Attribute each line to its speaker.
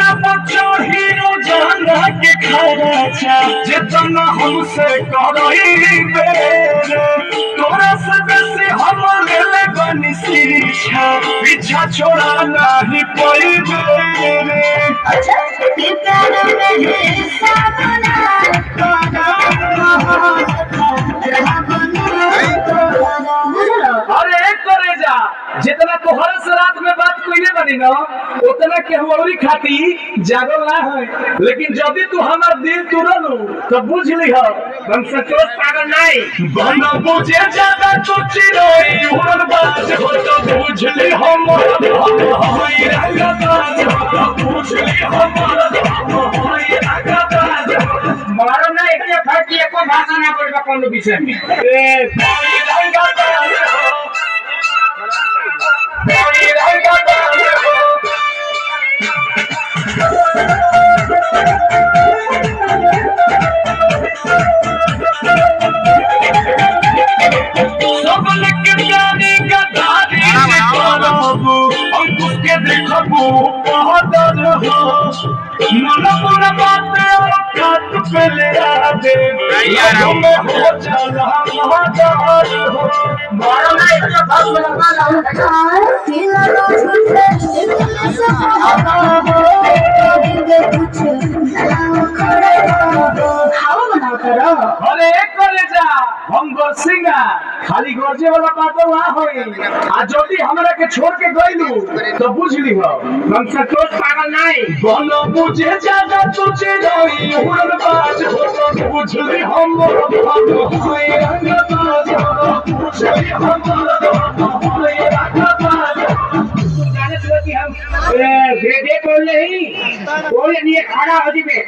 Speaker 1: hero जाना के खरा जितना हमसे करइबे तोरा से बेसी हम ले बनी शिक्षा पीछा छोड़ा नहीं पइबे
Speaker 2: अच्छा प्यार में साबना
Speaker 1: अरे करे जा जितना तोहर से रात में बात कइले बनी ना उतना केहू औरी खाती जागल ना है लेकिन जदी तू हमार दिल तोड़लू तो बुझ लिह हम सचोट पागल नहीं बना बुझे ज्यादा तो चिरोई उड़न बाज हो तो बुझ ली हम हमारी रंगदाज हो बुझ ली हमारी रंगदाज मारो ना इतने फाटी एको भाषा ना बोलबा कोनो विषय में ए रंगदाज अंकुश के देखबू बहादुर हो मन मन बातें खात पे ले आदे में हो चला महादार हो मारो ना इतना भाग लगा
Speaker 2: दिल रो झूठे दिल से आता हो दिल कुछ ना करे खाओ बना करो
Speaker 1: अरे करे जा हम गोसिंगा खाली गोरजे वाला बात ना होई आ जदी हमरा के छोड़ के गइलू तो बुझ लीहो हम सचोट पागल नहीं बोलो बुझे ज्यादा तुझे रही उड़न बाज हो तो बुझ ली हम होई रंगबाज हो बुझ ली हम होई रंगबाज जाने तो कि हम दे बोल नहीं बोले नहीं खड़ा हो जी पे